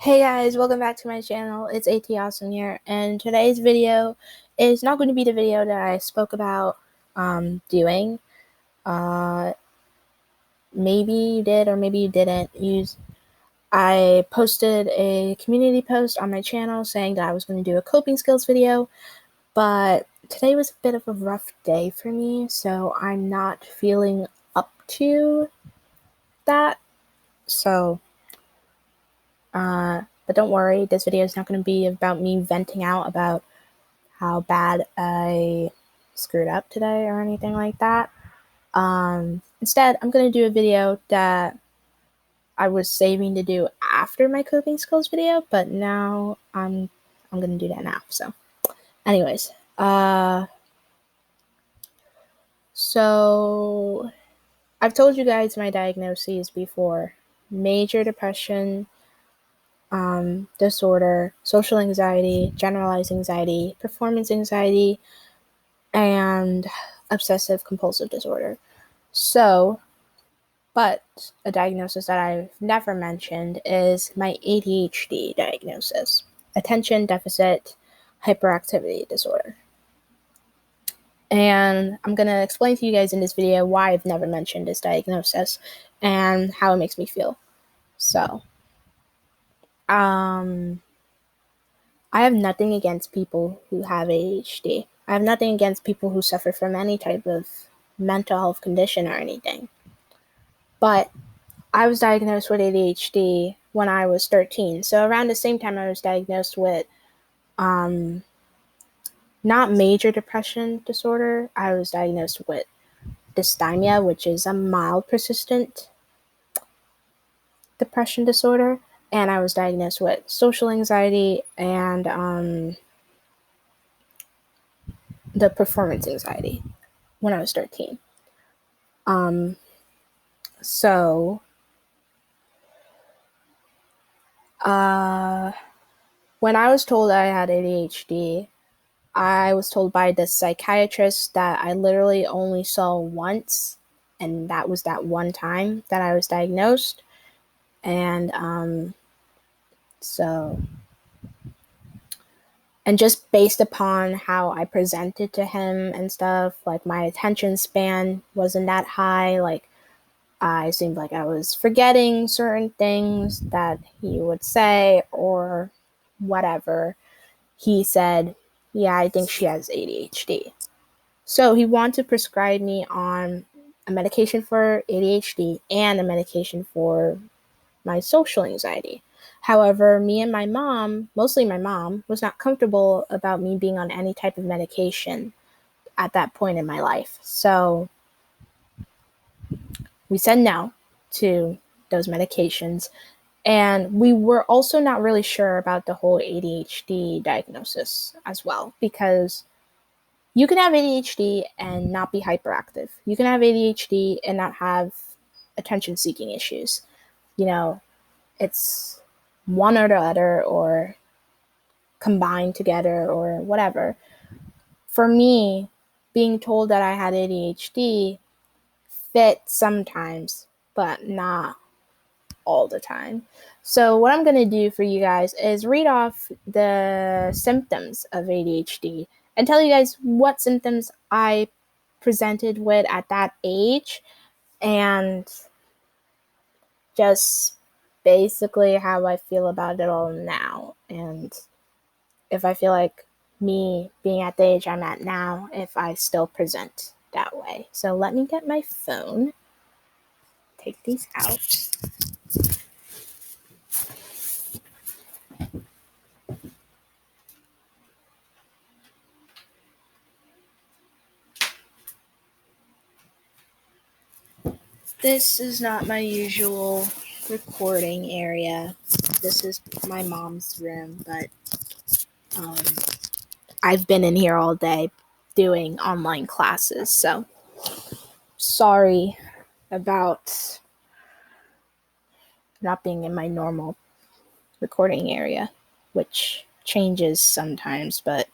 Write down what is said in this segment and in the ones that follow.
Hey guys, welcome back to my channel. It's AT Awesome here, and today's video is not going to be the video that I spoke about doing. Maybe you did or maybe you didn't. I posted a community post on my channel saying that I was going to do a coping skills video, but today was a bit of a rough day for me, so I'm not feeling up to that. So, but don't worry, this video is not going to be about me venting out about how bad I screwed up today or anything like that. Instead, I'm going to do a video that I was saving to do after my coping skills video, but now I'm going to do that now. So, anyways, so I've told you guys my diagnoses before: major depression disorder, social anxiety, generalized anxiety, performance anxiety, and obsessive compulsive disorder. So, but a diagnosis that I've never mentioned is my ADHD diagnosis, attention deficit hyperactivity disorder. And I'm going to explain to you guys in this video why I've never mentioned this diagnosis and how it makes me feel. So, I have nothing against people who have ADHD. I have nothing against people who suffer from any type of mental health condition or anything. But I was diagnosed with ADHD when I was 13. So around the same time I was diagnosed with not major depression disorder, I was diagnosed with dysthymia, which is a mild persistent depression disorder. And I was diagnosed with social anxiety and the performance anxiety when I was 13. So when I was told I had ADHD, I was told by the psychiatrist that I literally only saw once, and that was that one time that I was diagnosed. And just based upon how I presented to him and stuff, like my attention span wasn't that high. Like I seemed like I was forgetting certain things that he would say or whatever. He said, yeah, I think she has ADHD. So he wanted to prescribe me on a medication for ADHD and a medication for my social anxiety. However, me and my mom, mostly my mom, was not comfortable about me being on any type of medication at that point in my life. So we said no to those medications. And we were also not really sure about the whole ADHD diagnosis as well, because you can have ADHD and not be hyperactive. You can have ADHD and not have attention-seeking issues. You know, it's one or the other or combined together or whatever. For me, being told that I had ADHD fit sometimes, but not all the time. So what I'm going to do for you guys is read off the symptoms of ADHD and tell you guys what symptoms I presented with at that age and just basically how I feel about it all now, and if I feel like me being at the age I'm at now, if I still present that way. So let me get my phone, take these out. This is not my usual recording area. This is my mom's room, but I've been in here all day doing online classes, so sorry about not being in my normal recording area, which changes sometimes, but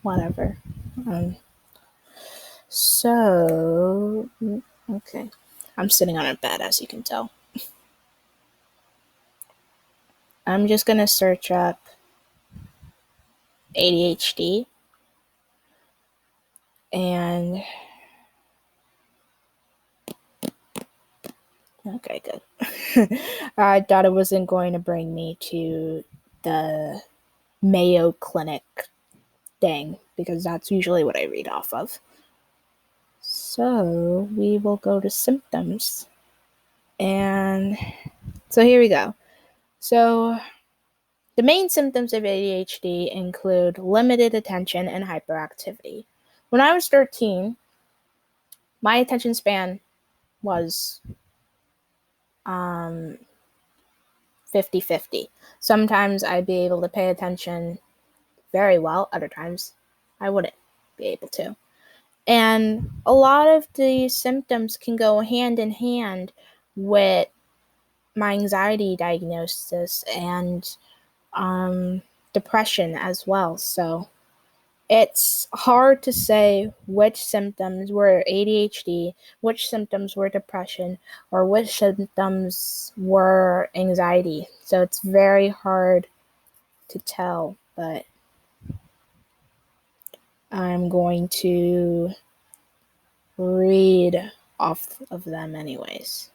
whatever. So, okay. I'm sitting on a bed, as you can tell. I'm just going to search up ADHD. And okay, good. I thought it wasn't going to bring me to the Mayo Clinic thing, because that's usually what I read off of. So we will go to symptoms. And so here we go. So the main symptoms of ADHD include limited attention and hyperactivity. When I was 13, my attention span was 50-50. Sometimes I'd be able to pay attention very well, other times I wouldn't be able to. And a lot of the symptoms can go hand in hand with my anxiety diagnosis and depression as well. So it's hard to say which symptoms were ADHD, which symptoms were depression, or which symptoms were anxiety. So it's very hard to tell, but I'm going to read off of them anyways.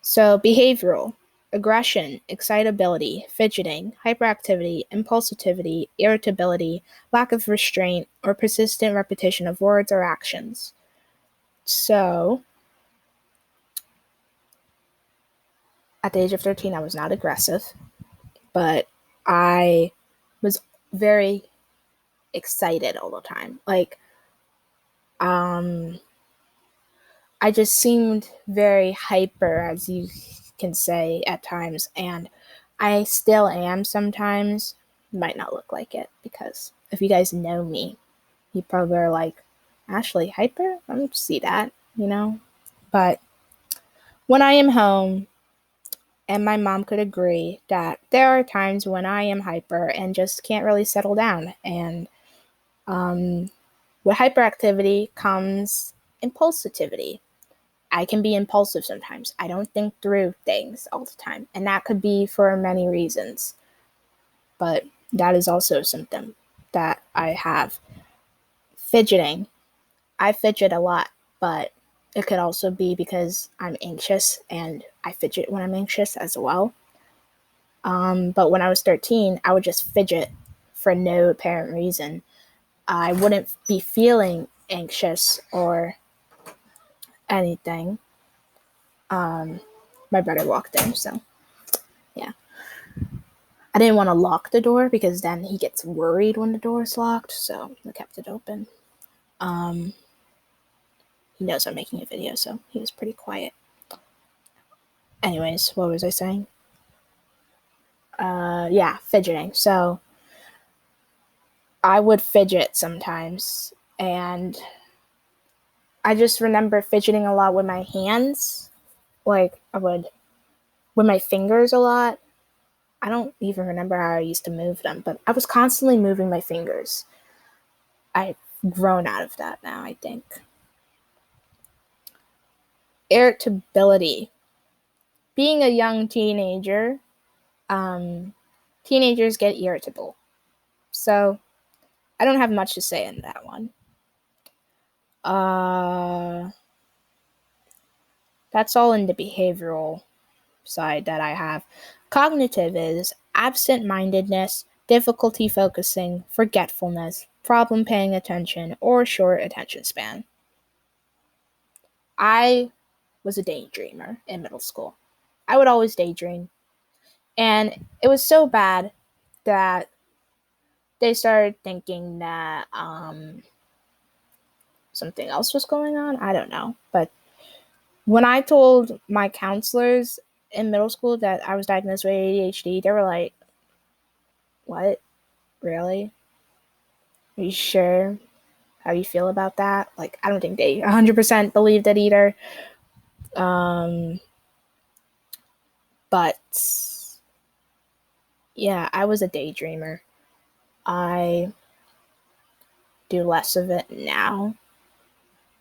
So behavioral: aggression, excitability, fidgeting, hyperactivity, impulsivity, irritability, lack of restraint, or persistent repetition of words or actions. So at the age of 13, I was not aggressive, but I was very excited all the time. Like, I just seemed very hyper, as you can say at times, and I still am sometimes. Might not look like it, because if you guys know me, you probably are like, Ashley, hyper? I don't see that, you know? But when I am home, and my mom could agree that there are times when I am hyper and just can't really settle down. And with hyperactivity comes impulsivity. I can be impulsive sometimes. I don't think through things all the time. And that could be for many reasons. But that is also a symptom that I have. Fidgeting. I fidget a lot, but it could also be because I'm anxious and I fidget when I'm anxious as well. But when I was 13, I would just fidget for no apparent reason. I wouldn't be feeling anxious or anything. My brother walked in, so yeah. I didn't want to lock the door because then he gets worried when the door is locked, so I kept it open. He knows I'm making a video, so he was pretty quiet. Anyways, what was I saying? Yeah, fidgeting. So I would fidget sometimes, and I just remember fidgeting a lot with my hands. Like, I would with my fingers a lot. I don't even remember how I used to move them, but I was constantly moving my fingers. I've grown out of that now, I think. Irritability. Being a young teenager, teenagers get irritable. So I don't have much to say in that one. That's all in the behavioral side that I have. Cognitive is absent-mindedness, difficulty focusing, forgetfulness, problem paying attention, or short attention span. I was a daydreamer in middle school. I would always daydream. And it was so bad that they started thinking that something else was going on. I don't know. But when I told my counselors in middle school that I was diagnosed with ADHD, they were like, "What? Really? Are you sure how you feel about that?" Like, I don't think they 100% believed it either. But yeah, I was a daydreamer. I do less of it now.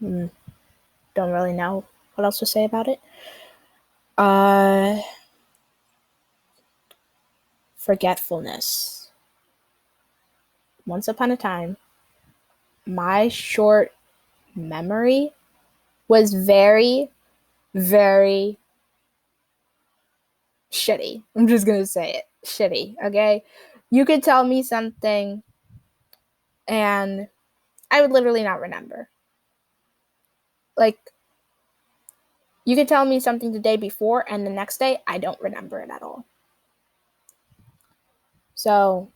Don't really know what else to say about it. forgetfulness. Once upon a time, my short memory was very, very shitty. I'm just going to say it. Shitty, okay? You could tell me something and I would literally not remember. Like, you could tell me something the day before and the next day, I don't remember it at all. So,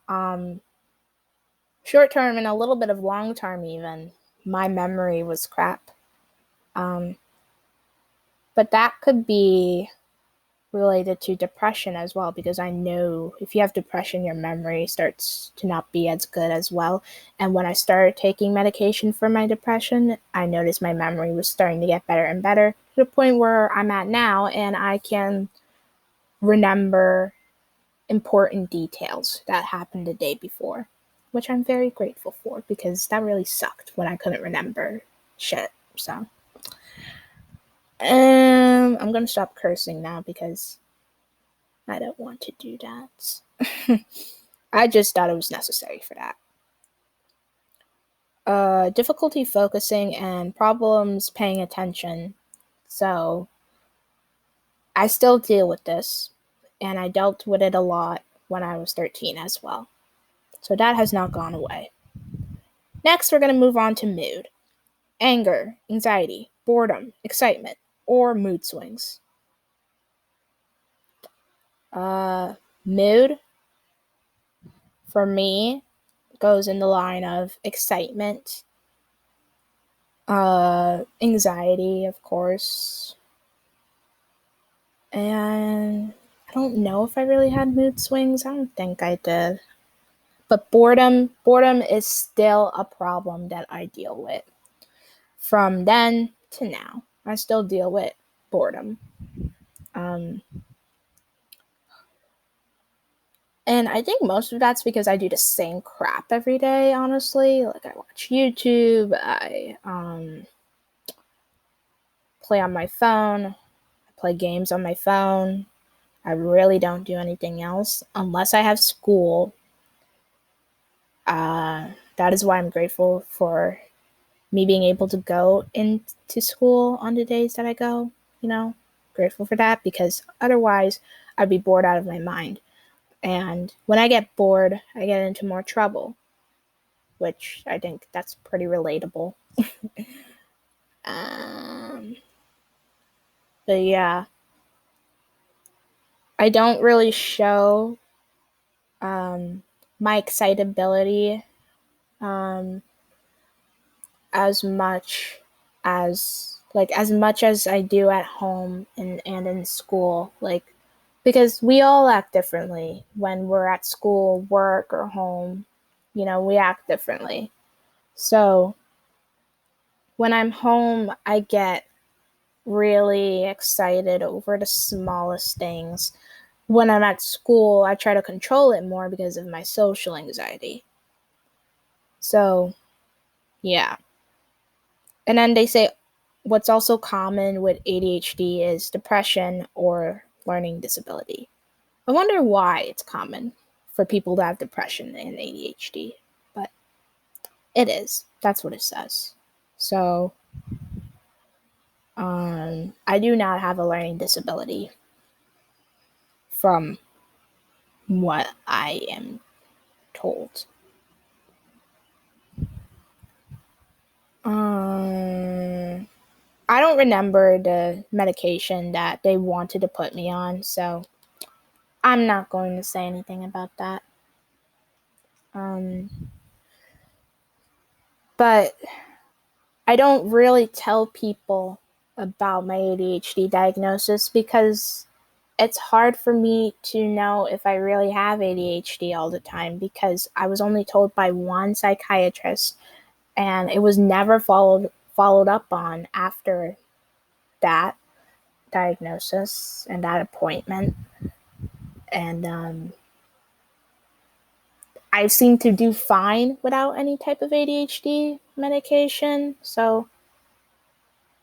short term and a little bit of long term even, my memory was crap. But that could be related to depression as well, because I know if you have depression, your memory starts to not be as good as well. And when I started taking medication for my depression, I noticed my memory was starting to get better and better to the point where I'm at now, and I can remember important details that happened the day before, which I'm very grateful for, because that really sucked when I couldn't remember shit. So I'm gonna stop cursing now because I don't want to do that. I just thought it was necessary for that. Difficulty focusing and problems paying attention. So I still deal with this, and I dealt with it a lot when I was 13 as well. So that has not gone away. Next, we're going to move on to mood. Anger, anxiety, boredom, excitement, or mood swings. Mood, for me, goes in the line of excitement, anxiety, of course, and I don't know if I really had mood swings. I don't think I did. But boredom is still a problem that I deal with. From then to now, I still deal with boredom. And I think most of that's because I do the same crap every day, honestly. Like, I watch YouTube, I play on my phone, I play games on my phone. I really don't do anything else unless I have school. That is why I'm grateful for me being able to go into school on the days that I go, grateful for that, because otherwise I'd be bored out of my mind. And when I get bored, I get into more trouble, which I think that's pretty relatable. But yeah, I don't really show my excitability as much as I do at home and in school, like, because we all act differently when we're at school, work, or home. We act differently. So when I'm home, I get really excited over the smallest things. When I'm at school, I try to control it more because of my social anxiety. So, yeah. And then they say what's also common with ADHD is depression or learning disability. I wonder why it's common for people to have depression and ADHD, but it is. That's what it says. So, I do not have a learning disability from what I am told. I don't remember the medication that they wanted to put me on, so I'm not going to say anything about that. But I don't really tell people about my ADHD diagnosis because it's hard for me to know if I really have ADHD all the time, because I was only told by one psychiatrist and it was never followed up on after that diagnosis and that appointment. And I seem to do fine without any type of ADHD medication. So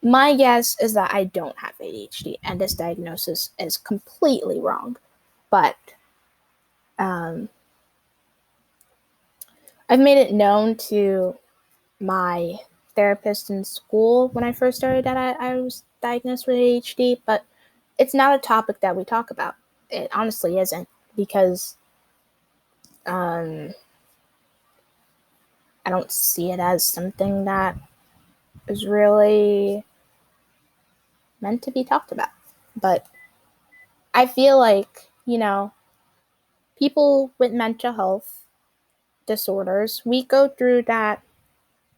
my guess is that I don't have ADHD and this diagnosis is completely wrong. But I've made it known to my therapist in school when I first started that I was diagnosed with ADHD, but it's not a topic that we talk about. It honestly isn't, because I don't see it as something that is really meant to be talked about. But I feel like, people with mental health disorders, we go through that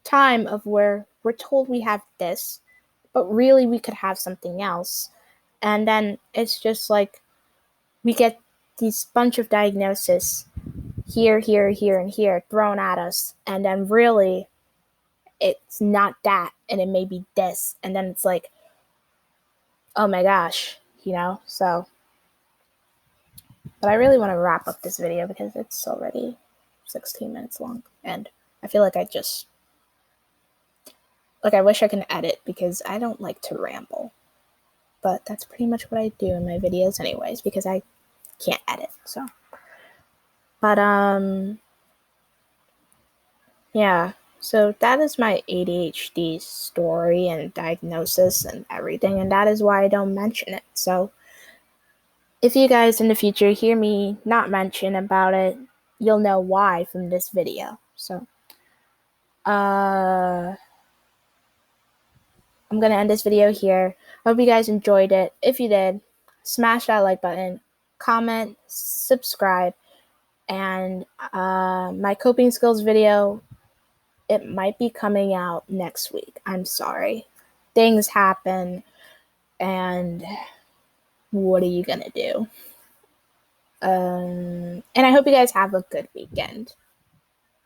time of where we're told we have this, but really we could have something else. And then it's just like we get these bunch of diagnoses here, here, here, and here thrown at us. And then really it's not that, and it may be this. And then it's like, oh my gosh, So, but I really want to wrap up this video because it's already 16 minutes long. And I feel like I wish I can edit because I don't like to ramble. But that's pretty much what I do in my videos anyways, because I can't edit. So, but yeah. So that is my ADHD story and diagnosis and everything, and that is why I don't mention it. So if you guys in the future hear me not mention about it, you'll know why from this video. So I'm gonna end this video here. I hope you guys enjoyed it. If you did, smash that like button, comment, subscribe, and my coping skills video, it might be coming out next week. I'm sorry. Things happen, and what are you gonna do? And I hope you guys have a good weekend,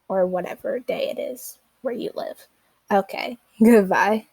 or whatever day it is where you live. Okay, goodbye.